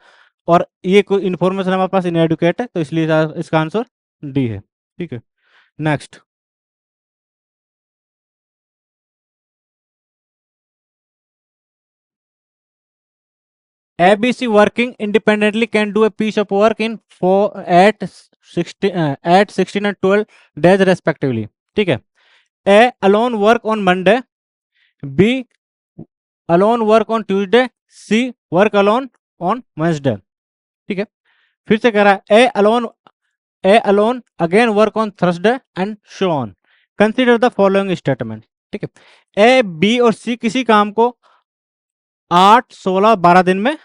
Speaker 1: और ये कोई इन्फॉर्मेशन हमारे पास इनएडुकेट है, तो इसलिए इसका आंसर डी है। ठीक है, next. ABC working independently can do a piece of work in 4 at 16 at 16 and 12 days respectively. ठीक है, A alone work on Monday, B alone work on Tuesday, C work alone on Wednesday. ठीक है, फिर से कह रहा है A alone again work on Thursday and so on. Consider the following statement. ठीक है, A, B और C किसी काम को 8, 16, 12 दिन में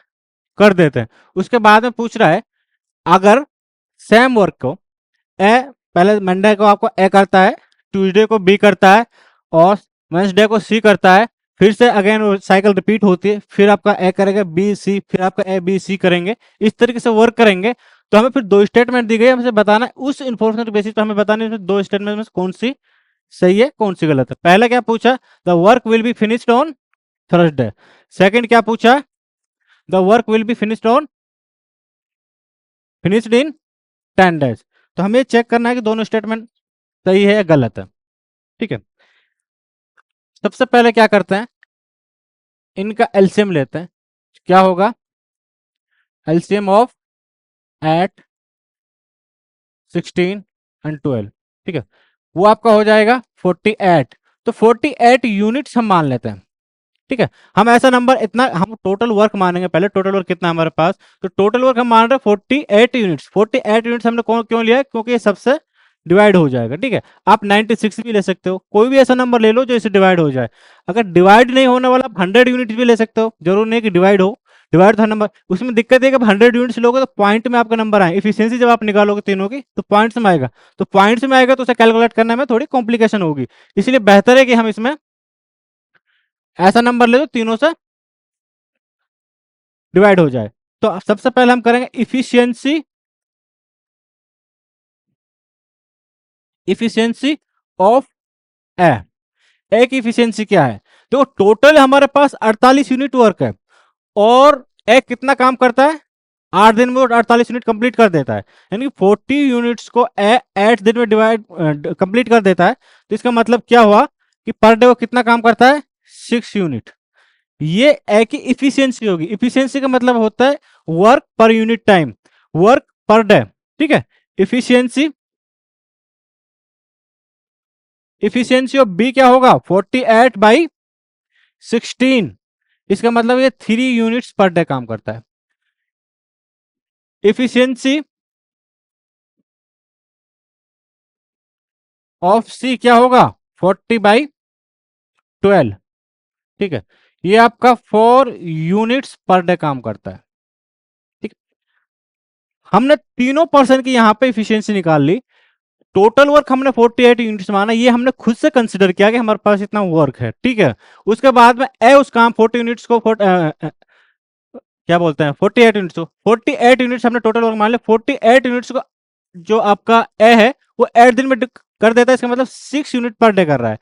Speaker 1: कर देते हैं। उसके बाद में पूछ रहा है, अगर सेम वर्क को ए, पहले मंडे को आपको ए करता है, ट्यूसडे को बी करता है, और वेंसडे को सी करता है, फिर से अगेन वो साइकिल रिपीट होती है, फिर आपका ए करेगा बी सी, फिर आपका ए बी सी करेंगे, इस तरीके से वर्क करेंगे, तो हमें फिर दो स्टेटमेंट दी गई, हमें बताना है उस इन्फॉर्मेशन के बेसिस पर हमें बताना है दो स्टेटमेंट में कौन सी सही है कौन सी गलत है। पहले क्या पूछा, the work will be finished on Thursday. Second क्या पूछा, the work will be finished in 10 days. तो हमें चेक करना है कि दोनों स्टेटमेंट सही है या गलत है। ठीक है, सबसे पहले क्या करते हैं, इनका एलसीएम लेते हैं। क्या होगा, एलसीएम ऑफ एट 16 एंड 12। ठीक है, वो आपका हो जाएगा 48। तो 48 यूनिट्स हम मान लेते हैं। ठीक है, हम ऐसा नंबर, इतना हम टोटल वर्क मानेंगे, पहले टोटल वर्क कितना हमारे पास, तो टोटल वर्क हम मान रहे हैं 48 यूनिट्स। 48 यूनिट्स हमने क्यों लिया है, क्योंकि ये सबसे डिवाइड हो जाएगा। ठीक है, आप 96 भी ले सकते हो, कोई भी ऐसा नंबर ले लो जो इसे डिवाइड हो जाए। अगर डिवाइड नहीं होने वाला, आप 100 यूनिट भी ले सकते हो, जरूर नहीं कि डिवाइड हो। डिवाइड था नंबर, उसमें दिक्कत है कि 100 यूनिट्स लोगे तो पॉइंट में आपका नंबर आए, इफिशियंसी जब आप निकालोगे तीनों की, तो पॉइंट्स में आएगा, तो पॉइंट्स में आएगा तो उसे कैलकुलेट करने में थोड़ी कॉम्प्लिकेशन होगी। इसलिए बेहतर है कि हम इसमें ऐसा नंबर ले लो तीनों से डिवाइड हो जाए। तो सबसे पहले हम करेंगे इफिशियंसी, इफिशियंसी ऑफ ए। ए की इफिशियंसी क्या है, तो टोटल हमारे पास 48 यूनिट वर्क है, और ए कितना काम करता है, 8 दिन में वो 48 यूनिट कंप्लीट कर देता है, यानी 40 यूनिट्स को ए 8 दिन में डिवाइड कंप्लीट कर देता है। तो इसका मतलब क्या हुआ कि पर डे वो कितना काम करता है, 6 यूनिट। ये ए की इफिशियंसी होगी। इफिशियंसी का मतलब होता है work per unit time. Work per day, ठीक है। इफिशियंसी, इफिशियंसी ऑफ बी क्या होगा 48/16, इसका मतलब ये 3 यूनिट्स पर डे काम करता है। इफिशियंसी ऑफ सी क्या होगा 40/12, ठीक है। ये आपका 4 यूनिट्स पर डे काम करता है, ठीक। हमने तीनों पर्सन की यहां पे इफिशियंसी निकाल ली। टोटल वर्क हमने 48 यूनिट्स माना, ये हमने खुद से कंसिडर किया कि हमारे पास इतना वर्क है, ठीक है। उसके बाद में ए उस काम 40 यूनिट्स को क्या बोलते हैं 48 यूनिट्स को, 48 यूनिट्स हमने टोटल वर्क मान लिया। 48 यूनिट्स को जो आपका ए है वो 8 दिन में कर देता है, इसका मतलब 6 यूनिट पर डे कर रहा है।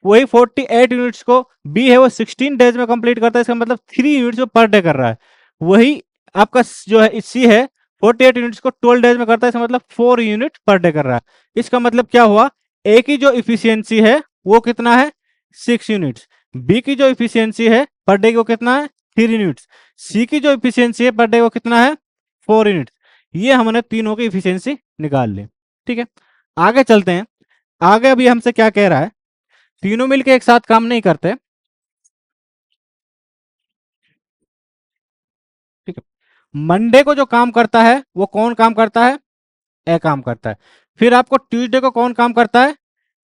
Speaker 1: वही 48 यूनिट्स को बी है वो 16 डेज में कंप्लीट करता है, इसका मतलब 3 यूनिट्स पर डे कर रहा है। वही आपका जो है सी है 48 यूनिट्स को 12 डेज में करता है, इसका मतलब 4 यूनिट पर डे कर रहा है। इसका मतलब क्या हुआ, ए की जो इफिशियंसी है वो कितना है 6 यूनिट्स, बी की जो इफिशियंसी है पर डे वो कितना है 3 यूनिट्स, सी की जो इफिशियंसी है पर डे वो कितना है 4 यूनिट्स। ये हमने तीनों की इफिशियंसी निकाल ली, ठीक है। आगे चलते हैं। आगे अभी हमसे क्या कह रहा है, तीनों मिलके एक साथ काम नहीं करते, ठीक है। मंडे को जो काम करता है वो कौन काम करता है, ए काम करता है। फिर आपको ट्यूसडे को कौन काम करता है,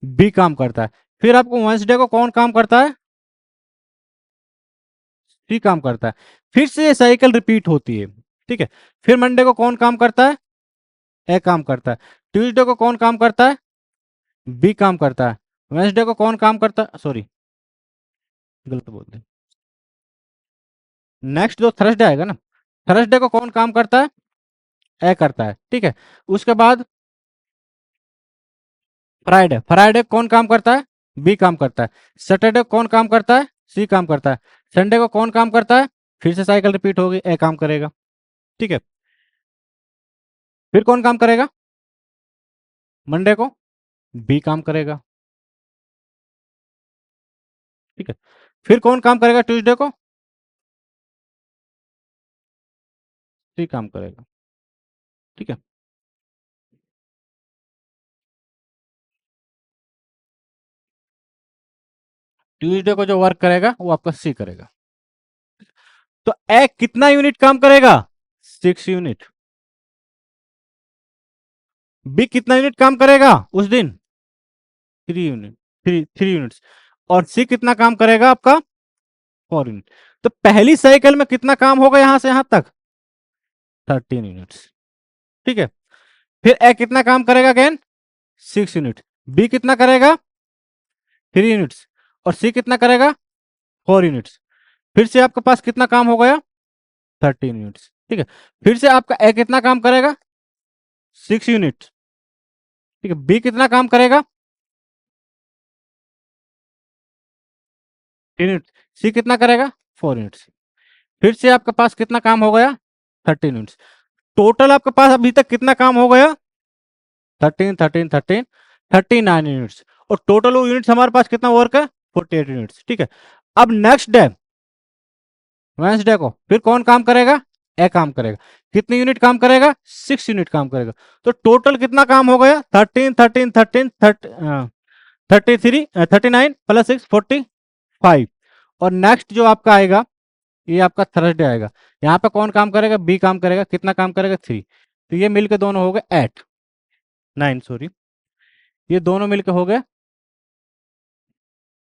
Speaker 1: बी काम करता है। फिर आपको वेंसडे को कौन काम करता है, सी काम करता है। फिर से ये साइकिल रिपीट होती है, ठीक है। फिर मंडे को कौन काम करता है, ए काम करता है। ट्यूसडे को कौन काम करता है, बी काम करता है। वेंसडे को कौन काम करता है, सॉरी गलत बोल दिया, नेक्स्ट जो थर्सडे आएगा ना, थर्सडे को कौन काम करता है, ए करता है, ठीक है। उसके बाद फ्राइडे, फ्राइडे कौन काम करता है, बी काम करता है। सैटरडे कौन काम करता है, सी काम करता है। संडे को कौन काम करता है, फिर से साइकिल रिपीट होगी, ए काम करेगा, ठीक है। फिर कौन काम करेगा, मंडे को बी काम करेगा, ठीक है। फिर कौन काम करेगा ट्यूसडे को, सी काम करेगा, ठीक है। ट्यूसडे को जो वर्क करेगा वो आपका सी करेगा। तो ए कितना यूनिट काम करेगा 6 यूनिट, बी कितना यूनिट काम करेगा उस दिन 3 यूनिट, 3 यूनिट्स। और सी कितना काम करेगा आपका 4 यूनिट। तो पहली साइकिल में कितना काम होगा यहां से यहां तक 13 यूनिट्स, ठीक है। फिर ए कितना काम करेगा अगेन 6 यूनिट, बी कितना करेगा 3 यूनिट्स, और सी कितना करेगा 4 यूनिट्स। फिर से आपके पास कितना काम हो गया 13 यूनिट्स, ठीक है। फिर से आपका ए कितना काम करेगा 6 यूनिट, ठीक है। बी कितना काम करेगा 3 यूनिट, सी कितना करेगा 4 यूनिट्स। फिर से आपके पास कितना काम हो गया 13 यूनिट्स। टोटल आपके पास अभी तक कितना काम हो गया 39 यूनिट्स। और टोटल यूनिट्स हमारे पास कितना वर्क है 48 यूनिट्स, ठीक है। अब नेक्स्ट डे वेंसडे को फिर कौन काम करेगा, ए काम करेगा। कितनी यूनिट काम करेगा 6 यूनिट काम करेगा। तो टोटल कितना काम हो गया 33 39 प्लस 6 45। और नेक्स्ट जो आपका आएगा ये आपका थर्सडे आएगा। यहाँ पे कौन काम करेगा, बी काम करेगा। कितना काम करेगा 3। तो ये मिलके दोनों हो गए 9 सॉरी, ये दोनों मिलके हो गए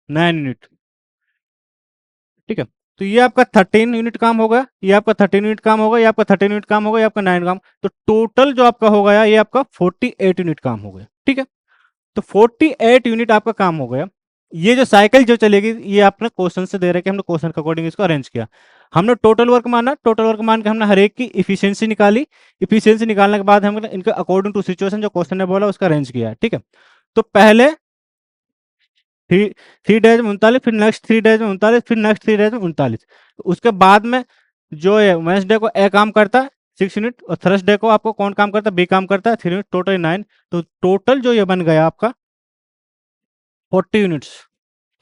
Speaker 1: 9 यूनिट, ठीक है। तो ये आपका 13 यूनिट काम हो गया, ये आपका 13 यूनिट काम होगा, ये आपका 13 यूनिट काम होगा, ये आपका 9 काम। तो टोटल जो आपका हो गया ये आपका 48 यूनिट काम हो गया, ठीक है। तो 48 यूनिट आपका काम हो गया। ये जो साइकिल जो चलेगी ये आपने क्वेश्चन से दे रहे कि हमने क्वेश्चन के अकॉर्डिंग इसको अरेंज किया। हमने टोटल वर्क माना, टोटल वर्क मान के हमने हर एक की इफिशियंसी निकाली। इफिशियंसी निकालने के बाद हमने इनके अकॉर्डिंग टू सिचुएशन जो क्वेश्चन ने बोला उसका अरेंज किया, ठीक है। तो पहले 3 डेज में 39, फिर नेक्स्ट 3 डेज में 39, फिर नेक्स्ट 3 डेज में 39। उसके बाद में जो है वेंसडे को ए काम करता है 6 यूनिट, और थर्सडे को आपको कौन काम करता है बी काम करता है 3 यूनिट, टोटल 9। तो टोटल जो ये बन गया आपका 40 यूनिट्स,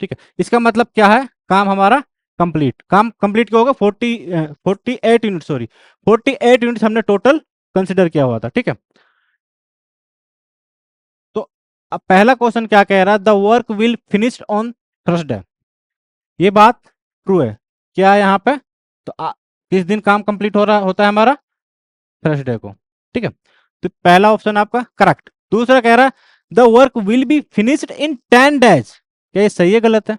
Speaker 1: ठीक है। इसका मतलब क्या है, काम हमारा कंप्लीट। काम कंप्लीट क्या होगा 48 यूनिट, सॉरी 48 यूनिट्स हमने टोटल कंसिडर किया हुआ था, ठीक है। तो अब पहला क्वेश्चन क्या कह रहा है, the work will finished on Thursday, ये बात ट्रू है क्या है यहाँ पे? तो किस दिन काम कंप्लीट हो रहा होता है हमारा? थर्सडे को, ठीक है। तो पहला ऑप्शन आपका करेक्ट। दूसरा कह रहा है the work will be finished in 10 days, क्या ये सही है गलत है?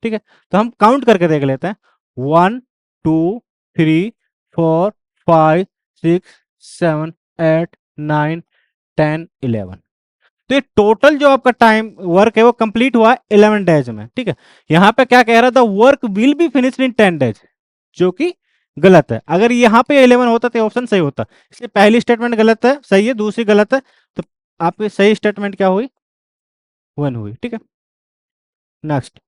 Speaker 1: ठीक है, तो हम काउंट करके देख लेते हैं। 1 2 3 4 5 6 7 8 9 10 11, तो ये टोटल जो आपका टाइम वर्क है वो कंप्लीट हुआ है 11 डेज में, ठीक है। यहाँ पे क्या कह रहा था, work will be finished in 10 days, जो कि गलत है। अगर यहाँ पे 11 होता तो ऑप्शन सही होता, इसलिए पहली स्टेटमेंट गलत है, सही है, दूसरी गलत है, तो आपकी सही स्टेटमेंट क्या हुई? 1 हुई, ठीक है। Next,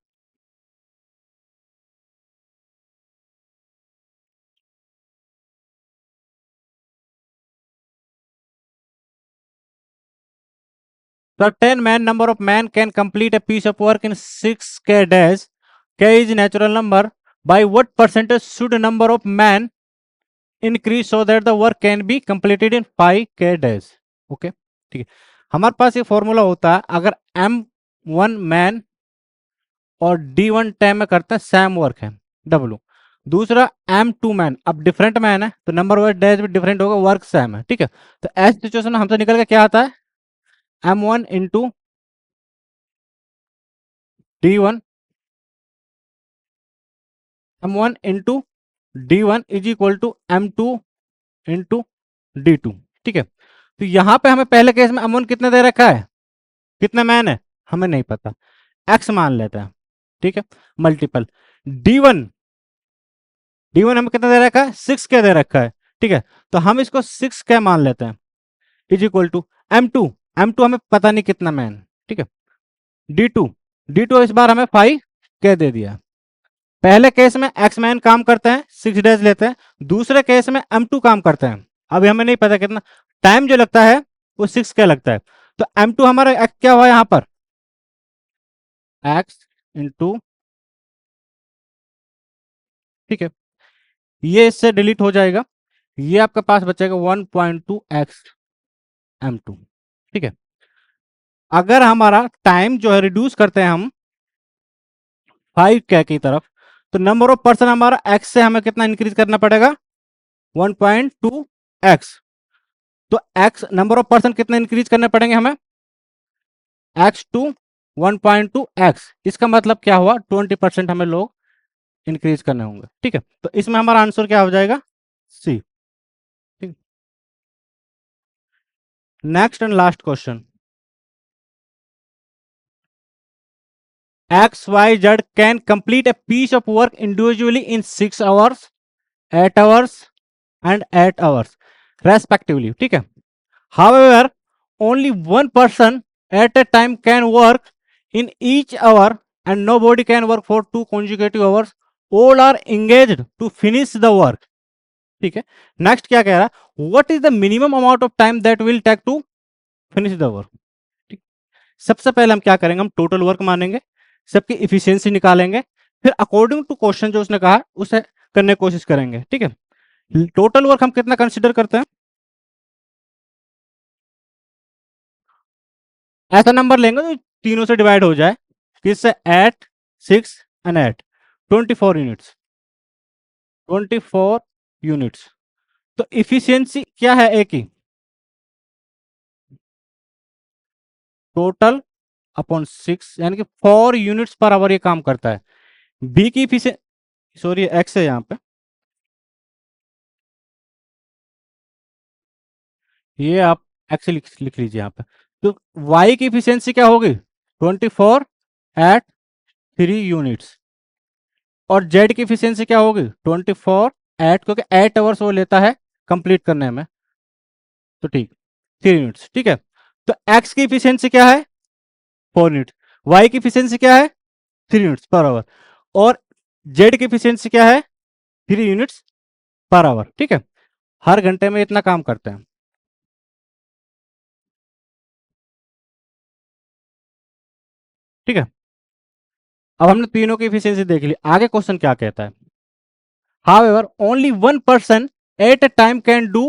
Speaker 1: certain man number of man can complete a piece of work in 6k days. K is natural number. By what percentage should a number of man increase so that the work can be completed in 5k days? Okay, ठीक है। हमारे पास ये फॉर्मूला होता है, अगर M1 मैन और D1 टाइम में करते हैं सेम वर्क है W, दूसरा M2 मैन, अब डिफरेंट मैन है तो नंबर ऑफ डेज भी डिफरेंट होगा, वर्क सेम है, ठीक है। तो ऐसी सिचुएशन में हमसे निकल के क्या आता है, M1 into D1, M1 into D1 is equal to M2 into D2, ठीक है। तो यहां पे हमें पहले केस में M1 कितने दे रखा है, कितने मैन है हमें नहीं पता, X मान लेते हैं, ठीक है। मल्टीपल D1, D1 हमें कितना दे रखा है, 6k दे रखा है, ठीक है। तो हम इसको 6k मान लेते हैं, is equal to M2, M2 हमें पता नहीं कितना मैन, ठीक है। D2, D2 इस बार हमें 5k दे दिया। पहले केस में एक्स मैन काम करते हैं, 6 डेज लेते हैं, दूसरे केस में M2 काम करते हैं, अभी हमें नहीं पता कितना टाइम जो लगता है वो 6k लगता है। तो M2 हमारा क्या हुआ यहां पर, x इंटू, ठीक है, ये इससे डिलीट हो जाएगा, ये आपके पास बचेगा 1.2x M2, ठीक है। अगर हमारा टाइम जो है रिड्यूस करते हैं हम 5k की तरफ, तो नंबर ऑफ पर्सन हमारा x से हमें कितना इंक्रीज करना पड़ेगा, 1.2x। तो x नंबर ऑफ पर्सन कितने इंक्रीज करने पड़ेंगे हमें, x टू 1.2x, इसका मतलब क्या हुआ, 20% हमें लोग इंक्रीज करने होंगे, ठीक है। तो इसमें हमारा आंसर क्या हो जाएगा, सी, ठीक। Next and last question, XYZ can complete a piece of work individually in 6 hours, 8 hours and 8 hours respectively, ठीक है। However, only one person at a time can work in each hour and nobody can work for 2 consecutive hours. All are engaged to finish the work. ठीक है। नेक्स्ट क्या कह रहा है, what is the minimum amount of time that will take to finish the work. ठीक, सबसे पहले हम क्या करेंगे, हम टोटल वर्क मानेंगे, सबकी इफिशियंसी निकालेंगे, फिर अकॉर्डिंग टू क्वेश्चन जो उसने कहा उसे करने की कोशिश करेंगे, ठीक है। टोटल वर्क हम कितना कंसिडर करते हैं, ऐसा नंबर लेंगे जो तीनों से डिवाइड हो जाए, किससे, 8 6 एंड 8, 24 यूनिट्स, 24 यूनिट्स। तो इफिशियंसी क्या है ए की, टोटल अपॉन 6, यानी कि 4 यूनिट्स पर आवर ये काम करता है। बी की इफिशियंसी, सॉरी एक्स है यहाँ पे, ये आप एक्स लिख लीजिए यहाँ पे। तो वाई की इफिशियंसी क्या होगी, 24 एट 3 यूनिट्स, और जेड की इफिशियंसी क्या होगी, 24 एट, क्योंकि 8 आवर्स वो लेता है कंप्लीट करने में, तो ठीक, 3 यूनिट्स, ठीक है। तो एक्स की इफिशियंसी क्या है, 4 यूनिट, वाई की इफिशियंसी क्या है, 3 यूनिट्स पर आवर, और जेड की इफिशियंसी क्या है, 3 यूनिट्स पर आवर, ठीक है। हर घंटे में इतना काम करते हैं, ठीक है। अब हमने तीनों की इफिशियंसी देख ली, आगे क्वेश्चन क्या कहता है, however only one person at a time can do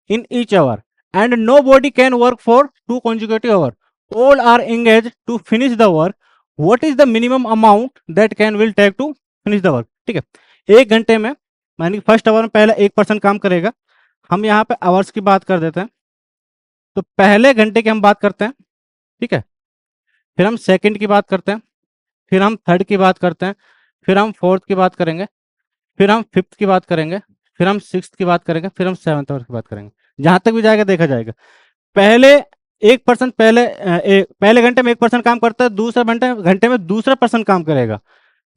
Speaker 1: in each hour and nobody can work for 2 consecutive hours. All are engaged to finish the work. What is the minimum amount that can will take to finish the work? ठीक है, 1 घंटे में यानी फर्स्ट आवर में पहले 1 पर्सन काम करेगा. हम यहाँ पे आवर्स की बात कर देते हैं. तो पहले घंटे की हम बात करते हैं, ठीक है, फिर हम सेकंड की बात करते हैं, फिर हम थर्ड की बात करते हैं, फिर हम फोर्थ की बात करेंगे, फिर हम फिफ्थ की बात करेंगे, फिर हम सिक्स्थ की बात करेंगे, फिर हम सेवंथ आवर की बात करेंगे. जहां तक भी जाएगा देखा जाएगा. पहले 1 पर्सन पहले घंटे में 1 पर्सन काम करता है, दूसरे घंटे में दूसरा पर्सन काम करेगा,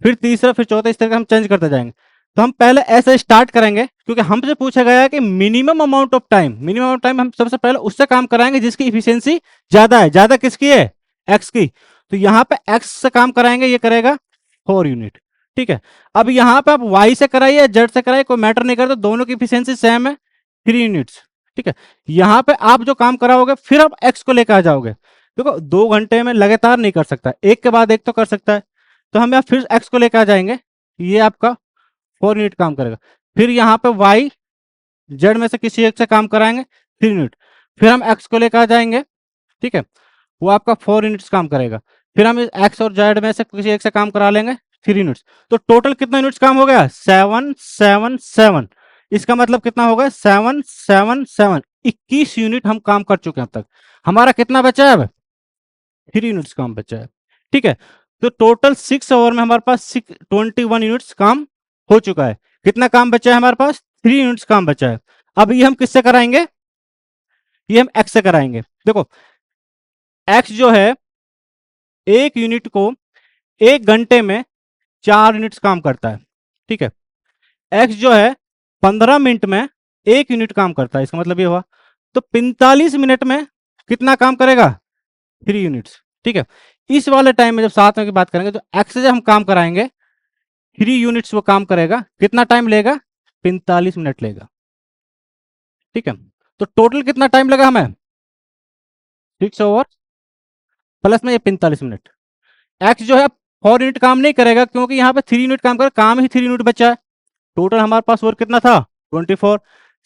Speaker 1: फिर तीसरा, फिर चौथा, इस तरह हम चेंज करते जाएंगे. तो हम पहले ऐसे स्टार्ट करेंगे क्योंकि हमसे पूछा गया है कि मिनिमम अमाउंट ऑफ टाइम हम सबसे पहले उससे काम कराएंगे जिसकी इफिशियंसी ज्यादा है. ज्यादा किसकी है? एक्स की. तो यहाँ पे एक्स से काम कराएंगे, ये करेगा 4 यूनिट. ठीक है, अब यहाँ पे आप वाई से कराइए, जेड से कराइए, कोई मैटर नहीं करता, दोनों की इफिशियंसी सेम है, 3 यूनिट्स. ठीक है, यहाँ पे आप जो काम कराओगे फिर आप एक्स को लेकर आ जाओगे. देखो 2 घंटे में लगातार नहीं कर सकता, एक के बाद एक तो कर सकता है. तो हम यहाँ फिर एक्स को लेकर आ जाएंगे, ये आपका 4 यूनिट काम करेगा. फिर यहाँ पे वाई जेड में से किसी एक से काम कराएंगे, 3 यूनिट. फिर हम एक्स को लेकर आ जाएंगे, ठीक है, वो आपका 4 यूनिट्स काम करेगा. फिर हम एक्स और जेड में से किसी एक से काम करा लेंगे, 3 यूनिट्स. तो टोटल कितना यूनिट्स काम हो गया? 7 7 7. इसका मतलब कितना होगा? 7 7 7. 21 यूनिट हम काम कर चुके हैं अब तक. हमारा कितना बचा है? अब 3 यूनिट्स काम बचा है. ठीक है, तो टोटल 6 आवर में हमारे पास 21 यूनिट्स काम हो चुका है. कितना काम बचा है हमारे पास? 3 यूनिट्स काम बचा है. अब ये हम किससे कराएंगे? ये हम एक्स से कराएंगे. देखो एक्स जो है 1 यूनिट को 1 घंटे में 4 यूनिट्स काम करता है. ठीक है, एक्स जो है 15 मिनट में 1 यूनिट काम करता है. इसका मतलब ये हुआ तो 45 मिनट में कितना काम करेगा? 3 यूनिट्स. ठीक है, इस वाले टाइम में जब 7 में की बात करेंगे तो एक्स से जब हम काम कराएंगे 3 यूनिट्स वो काम करेगा. कितना टाइम लेगा? 45 मिनट लेगा. ठीक है, तो टोटल कितना टाइम लगा हमें? 6 आवर प्लस में ये 45 मिनट. एक्स जो है 4 यूनिट काम नहीं करेगा क्योंकि यहाँ पे 3 यूनिट काम करेगा, काम ही 3 यूनिट बचा है. टोटल हमारे पास वर्क कितना था? 24.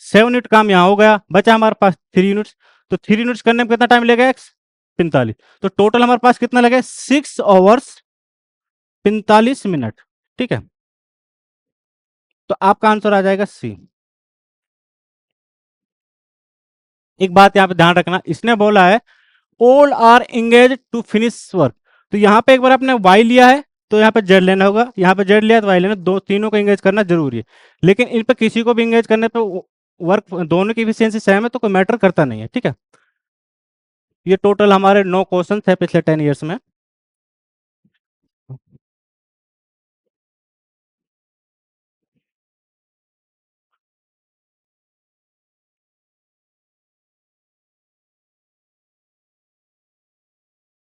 Speaker 1: 7 यूनिट काम यहाँ हो गया, बचा हमारे पास 3 यूनिट्स. तो 3 यूनिट्स करने में कितना टाइम लगेगा? एक्स 45. तो टोटल हमारे पास कितना लगे? 6 आवर्स 45 मिनट. ठीक है, तो आपका आंसर आ जाएगा सी. एक बात यहाँ पे ध्यान रखना, इसने बोला है all are engage to finish work. तो यहाँ पे एक बार आपने वाई लिया है तो यहाँ पे जेड लेना होगा, यहाँ पे जेड लिया तो वाई लेना. तीनों को एंगेज करना जरूरी है, लेकिन इन पे किसी को भी एंगेज करने पे वर्क दोनों की एफिशिएंसी सेम है तो कोई मैटर करता नहीं है. ठीक है, ये टोटल हमारे 9 क्वेश्चन थे पिछले 10 ईयर्स में.